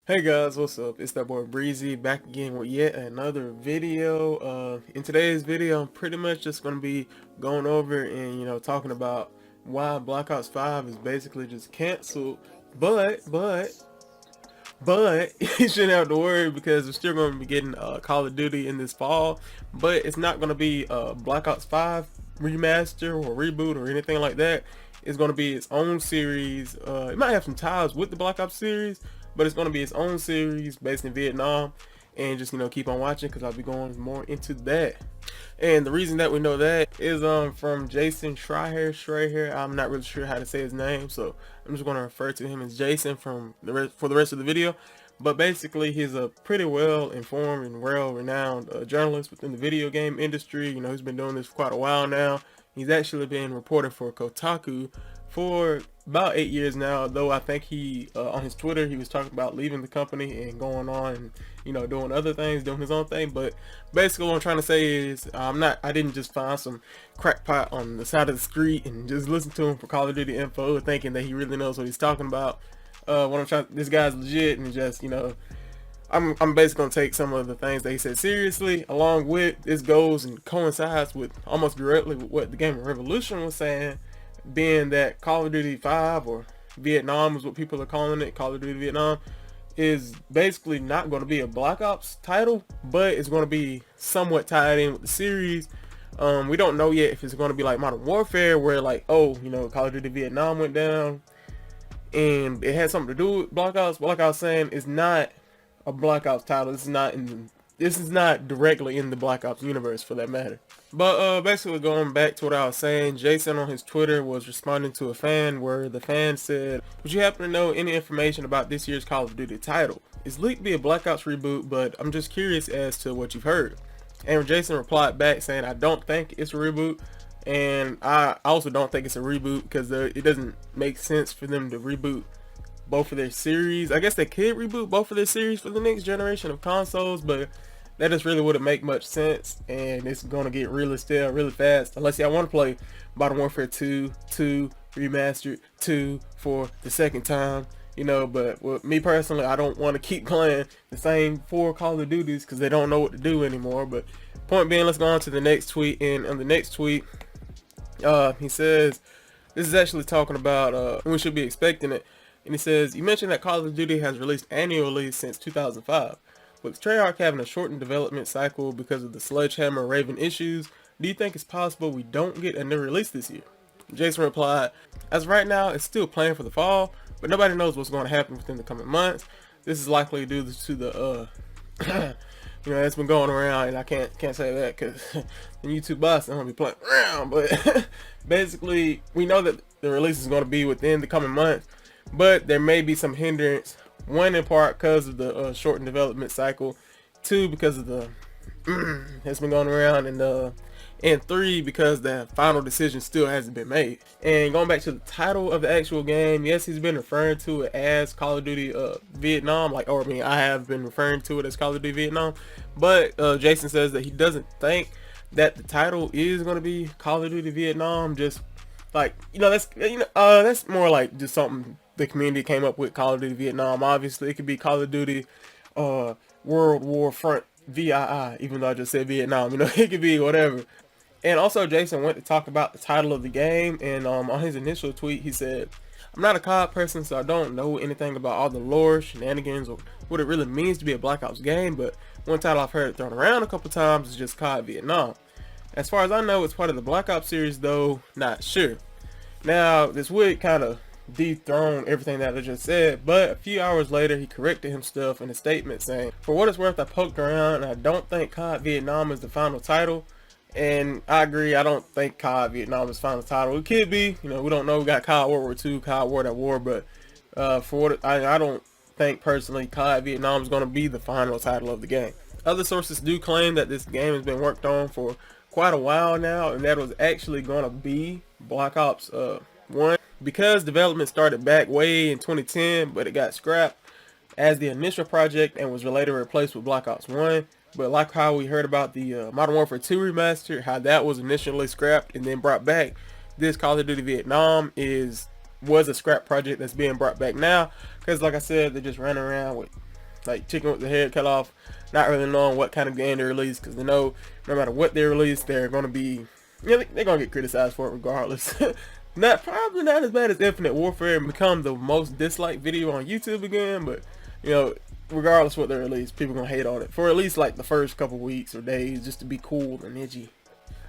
Hey guys, what's up? It's that boy Breezy back again with yet another video. In today's video, I'm pretty much just gonna be going over and talking about why Black Ops 5 is basically just canceled. But you shouldn't have to worry because we're still gonna be getting Call of Duty in this fall. But it's not gonna be Black Ops 5 remaster or reboot or anything like that. It's gonna be its own series. It might have some ties with the Black Ops series, but it's going to be its own series based in Vietnam, and just keep on watching because I'll be going more into that. And the reason that we know that is from Jason Schreier. I'm not really sure how to say his name, so I'm just going to refer to him as Jason from for the rest of the video. But basically, he's a pretty well informed and well renowned journalist within the video game industry. He's been doing this for quite a while now. He's actually been reporting for Kotaku for about 8 years now, though I think he on his Twitter he was talking about leaving the company and going on and doing other things, doing his own thing. But basically what I'm trying to say is I didn't just find some crackpot on the side of the street and just listen to him for Call of Duty info thinking that he really knows what he's talking about. This guy's legit, and just I'm basically gonna take some of the things that he said seriously. Along with this goes and coincides with almost directly with what the Game of Revolution was saying, being that Call of Duty 5, or Vietnam is what people are calling it, Call of Duty Vietnam, is basically not going to be a Black Ops title, but it's going to be somewhat tied in with the series. We don't know yet if it's going to be like Modern Warfare, where like, oh, Call of Duty Vietnam went down and it had something to do with Black Ops. But like I was saying, it's not a Black Ops title. This is not directly in the Black Ops universe, for that matter. But basically going back to what I was saying, Jason on his Twitter was responding to a fan where the fan said, "Would you happen to know any information about this year's Call of Duty title? It's leaked to be a Black Ops reboot, but I'm just curious as to what you've heard." And Jason replied back saying, "I don't think it's a reboot, and I also don't think it's a reboot because it doesn't make sense for them to reboot both of their series. I guess they could reboot both of their series for the next generation of consoles, but that just really wouldn't make much sense, and it's gonna get really stale really fast unless y'all want to play Modern Warfare 2 remastered 2 for the second time, but with me personally, I don't want to keep playing the same 4 Call of Duties because they don't know what to do anymore. But point being, let's go on to the next tweet. And on the next tweet, he says, this is actually talking about when we should be expecting it. And he says, "You mentioned that Call of Duty has released annually since 2005. With Treyarch having a shortened development cycle because of the Sledgehammer Raven issues, do you think it's possible we don't get a new release this year?" Jason replied, "As of right now, it's still planned for the fall, but nobody knows what's going to happen within the coming months. This is likely due to the that's been going around, and I can't say that because the YouTube boss, I'm gonna be playing around. But basically, we know that the release is going to be within the coming months, but there may be some hindrance. One, in part because of the shortened development cycle. Two, because of the that's been going around, and three, because the final decision still hasn't been made." And going back to the title of the actual game, yes, he's been referring to it as Call of Duty Vietnam, I have been referring to it as Call of Duty Vietnam, but Jason says that he doesn't think that the title is going to be Call of Duty Vietnam. Just like, that's more like just something the community came up with, Call of Duty Vietnam. Obviously, it could be Call of Duty World War Front VII, even though I just said Vietnam. It could be whatever. And also, Jason went to talk about the title of the game, and on his initial tweet, he said, "I'm not a COD person, so I don't know anything about all the lore, shenanigans, or what it really means to be a Black Ops game, but one title I've heard thrown around a couple times is just COD Vietnam. As far as I know, it's part of the Black Ops series, though not sure." Now, this would kind of dethrone everything that I just said, but a few hours later, he corrected himself in a statement saying, "For what it's worth, I poked around, and I don't think COD Vietnam is the final title." And I agree, I don't think COD Vietnam is final title. It could be, we don't know. We got COD World War II, COD World at War, but for what I don't think personally COD Vietnam is going to be the final title of the game. Other sources do claim that this game has been worked on for quite a while now, and that was actually going to be Black Ops 1, because development started back way in 2010, but it got scrapped as the initial project and was later replaced with Black Ops 1. But like how we heard about the Modern Warfare 2 remaster, how that was initially scrapped and then brought back, this Call of Duty Vietnam was a scrap project that's being brought back now, because like I said, they just ran around with like chicken with the head cut off, not really knowing what kind of game they release, because they know no matter what they release, they're going to be, you know, they're going to get criticized for it regardless. Probably not as bad as Infinite Warfare and become the most disliked video on YouTube again, but you know, regardless what they release, people gonna hate on it for at least like the first couple weeks or days, just to be cool and edgy.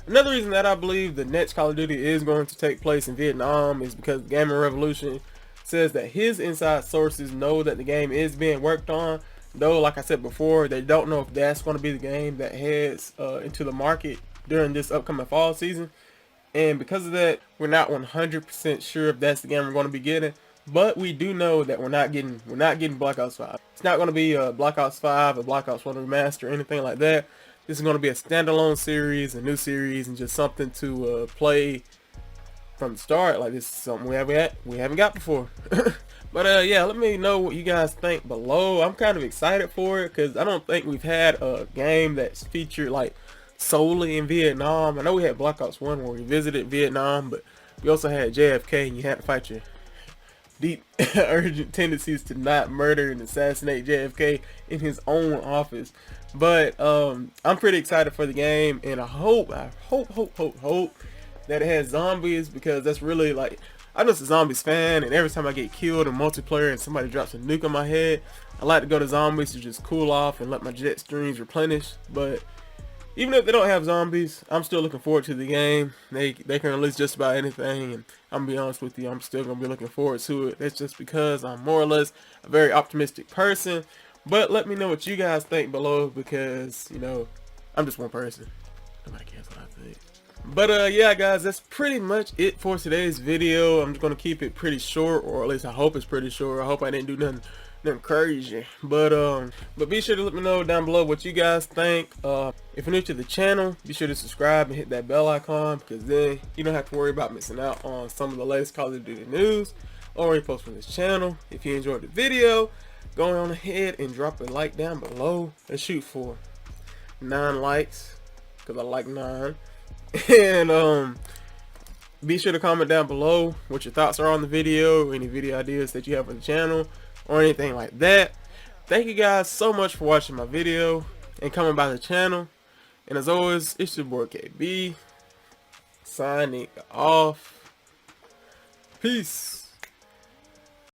Another reason that I believe the next Call of Duty is going to take place in Vietnam is because Gaming Revolution says that his inside sources know that the game is being worked on, though like I said before, they don't know if that's going to be the game that heads into the market during this upcoming fall season. And because of that, we're not 100% sure if that's the game we're going to be getting. But we do know that we're not getting Black Ops 5. It's not going to be a Black Ops 5, a Black Ops 1 remaster, or anything like that. This is going to be a standalone series, a new series, and just something to play from the start. Like, this is something we haven't got before. But yeah, let me know what you guys think below. I'm kind of excited for it because I don't think we've had a game that's featured like solely in Vietnam. I know we had Black Ops 1 where we visited Vietnam, but we also had JFK and you had to fight your deep urgent tendencies to not murder and assassinate JFK in his own office. But I'm pretty excited for the game, and I hope that it has zombies, because that's really like, I'm just a zombies fan, and every time I get killed in multiplayer and somebody drops a nuke on my head, I like to go to zombies to just cool off and let my jet streams replenish. But even if they don't have zombies, I'm still looking forward to the game. They can release just about anything, and I'm gonna be honest with you, I'm still gonna be looking forward to it. That's just because I'm more or less a very optimistic person. But let me know what you guys think below, because you know, I'm just one person. Nobody cares what I think. But yeah guys, that's pretty much it for today's video. I'm just gonna keep it pretty short, or at least I hope it's pretty short. I hope I didn't do nothing crazy. But be sure to let me know down below what you guys think. If you're new to the channel, be sure to subscribe and hit that bell icon, because then you don't have to worry about missing out on some of the latest Call of Duty news or any posts from this channel. If you enjoyed the video, go on ahead and drop a like down below. Let's shoot for 9 likes, because I like 9. And be sure to comment down below what your thoughts are on the video, any video ideas that you have for the channel, or anything like that. Thank you guys so much for watching my video and coming by the channel. And as always, it's your boy KB signing off. Peace.